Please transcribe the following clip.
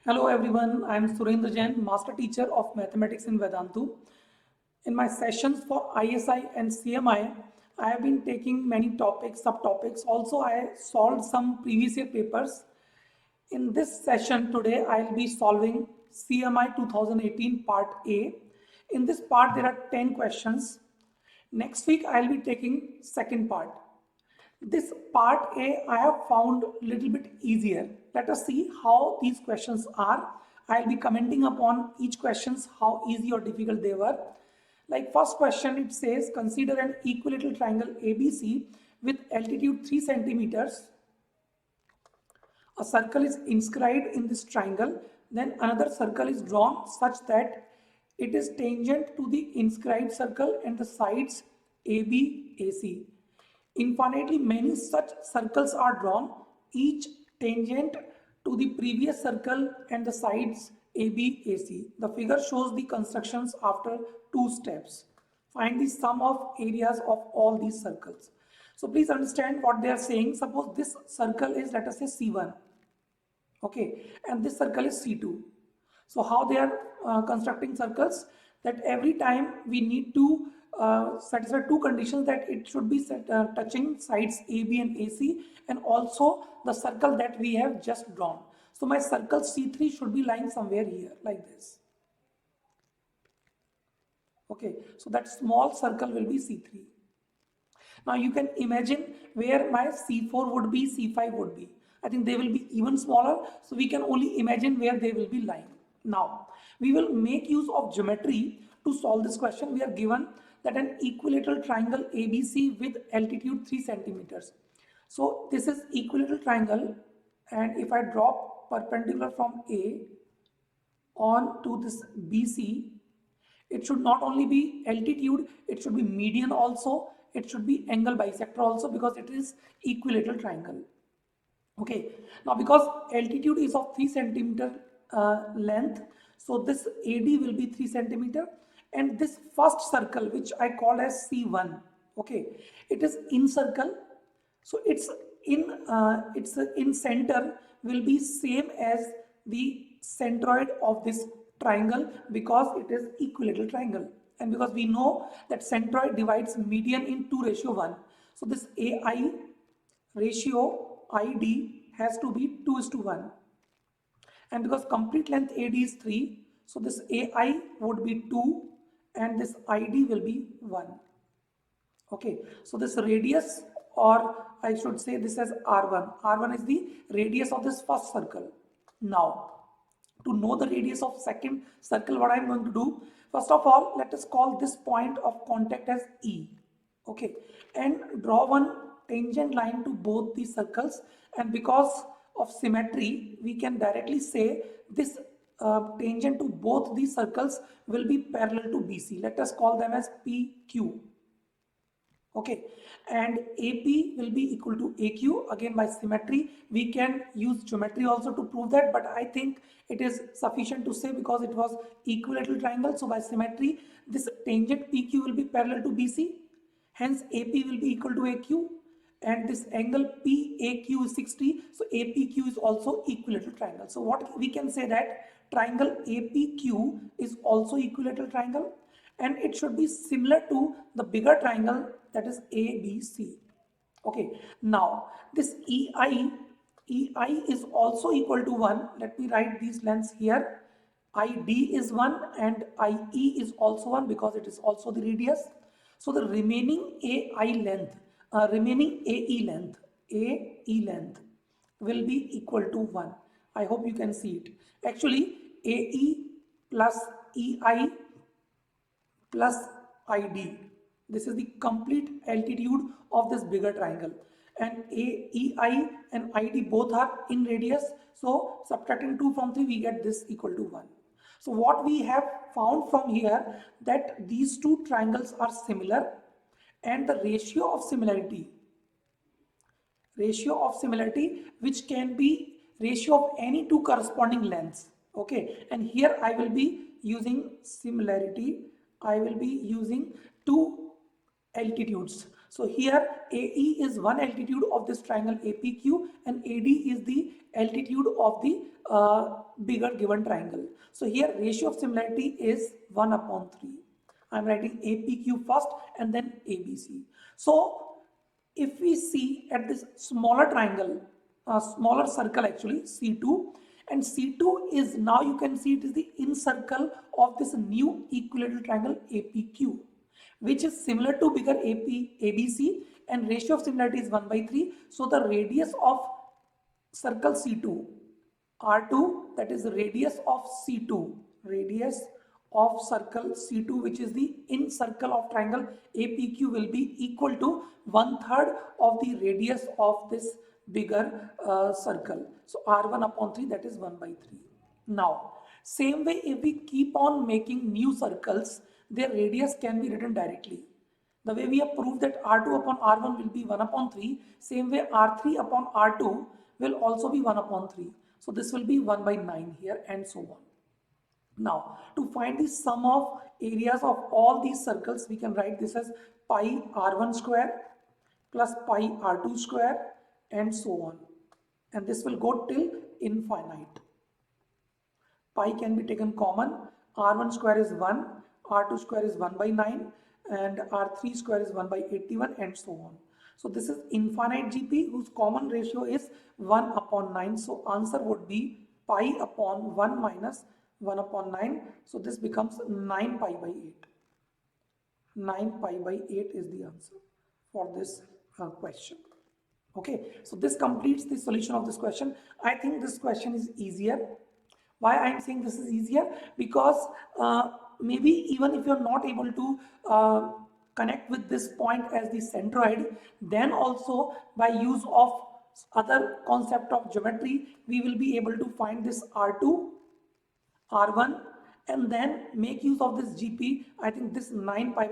Hello everyone, I am Surendra Jain, Master Teacher of Mathematics in Vedantu. In my sessions for ISI and CMI, I have been taking many topics, subtopics. Also, I solved some previous year papers. In this session today, I'll be solving CMI 2018 Part A. In this part, there are 10 questions. Next week, I'll be taking second part. This part A I have found a little bit easier. Let us see how these questions are. I'll be commenting upon each questions how easy or difficult they were. Like first question, it says consider an equilateral triangle ABC with altitude 3 centimeters. A circle is inscribed in this triangle. Then another circle is drawn such that it is tangent to the inscribed circle and the sides AB, AC. Infinitely many such circles are drawn, each tangent to the previous circle and the sides AB, AC. The figure shows the constructions after two steps. Find the sum of areas of all these circles. So please understand what they are saying. Suppose this circle is, let us say, C1. Okay, and this circle is C2. So how they are constructing circles, that every time we need to satisfy two conditions, that it should be touching sides AB and AC, and also the circle that we have just drawn. So my circle C3 should be lying somewhere here like this. Okay, so that small circle will be C3. Now you can imagine where my C4 would be, C5 would be. I think they will be even smaller, so we can only imagine where they will be lying. Now, we will make use of geometry to solve this question. We are given that an equilateral triangle ABC with altitude 3 centimeters. So this is equilateral triangle, and if I drop perpendicular from A on to this BC, it should not only be altitude, it should be median also, it should be angle bisector also, because it is equilateral triangle. Okay, now because altitude is of 3 centimeter length, so this AD will be 3 centimeter, and this first circle which I call as C1, okay, it is in circle, so it's in center will be same as the centroid of this triangle, because it is equilateral triangle, and because we know that centroid divides median in 2:1. So this AI ratio ID has to be 2:1, and because complete length AD is 3, so this AI would be 2 and this ID will be 1. Okay, so this radius, or I should say this as R1. R1 is the radius of this first circle. Now, to know the radius of second circle, what I'm going to do, first of all, let us call this point of contact as E. Okay, and draw one tangent line to both these circles, and because of symmetry, we can directly say this tangent to both these circles will be parallel to BC. Let us call them as PQ. Okay, and AP will be equal to AQ. Again, by symmetry, we can use geometry also to prove that, but I think it is sufficient to say because it was equilateral triangle. So by symmetry, this tangent PQ will be parallel to BC. Hence, AP will be equal to AQ, and this angle PAQ is 60. So APQ is also equilateral triangle. So what we can say, that triangle APQ is also equilateral triangle, and it should be similar to the bigger triangle, that is ABC. Okay, now this EI is also equal to 1. Let me write these lengths here. ID is 1 and IE is also 1, because it is also the radius. So the remaining remaining AE length will be equal to 1. I hope you can see it. Actually, AE plus EI plus ID. This is the complete altitude of this bigger triangle, and AEI and ID both are in radius. So subtracting 2 from 3, we get this equal to 1. So what we have found from here, that these two triangles are similar, and the ratio of similarity which can be ratio of any two corresponding lengths. Okay, and here I will be using similarity. I will be using two altitudes. So here AE is one altitude of this triangle APQ, and AD is the altitude of the bigger given triangle. So here ratio of similarity is 1 upon 3. I'm writing APQ first and then ABC. So if we see at this smaller triangle, smaller circle actually, C2, and C2 is, now you can see it is the in circle of this new equilateral triangle APQ, which is similar to bigger ABC, and ratio of similarity is 1 by 3. So the radius of circle C2, R2, that is the radius of C2, radius of circle C2, which is the in circle of triangle APQ, will be equal to 1/3 of the radius of this bigger circle. So R1 upon 3, that is 1 by 3. Now, same way, if we keep on making new circles, their radius can be written directly. The way we have proved that R2 upon R1 will be 1 upon 3, same way R3 upon R2 will also be 1 upon 3. So this will be 1 by 9 here, and so on. Now, to find the sum of areas of all these circles, we can write this as pi R1 square plus pi R2 square, and so on. And this will go till infinite. Pi can be taken common. R1 square is 1, R2 square is 1 by 9, and R3 square is 1 by 81, and so on. So this is infinite GP whose common ratio is 1 upon 9. So answer would be pi upon 1 minus 1 upon 9. So this becomes 9 pi by 8. 9 pi by 8 is the answer for this question. Okay, so this completes the solution of this question. I think this question is easier. Why I am saying this is easier? Because maybe even if you are not able to connect with this point as the centroid, then also by use of other concept of geometry, we will be able to find this R2, R1, and then make use of this GP. I think this 9 pi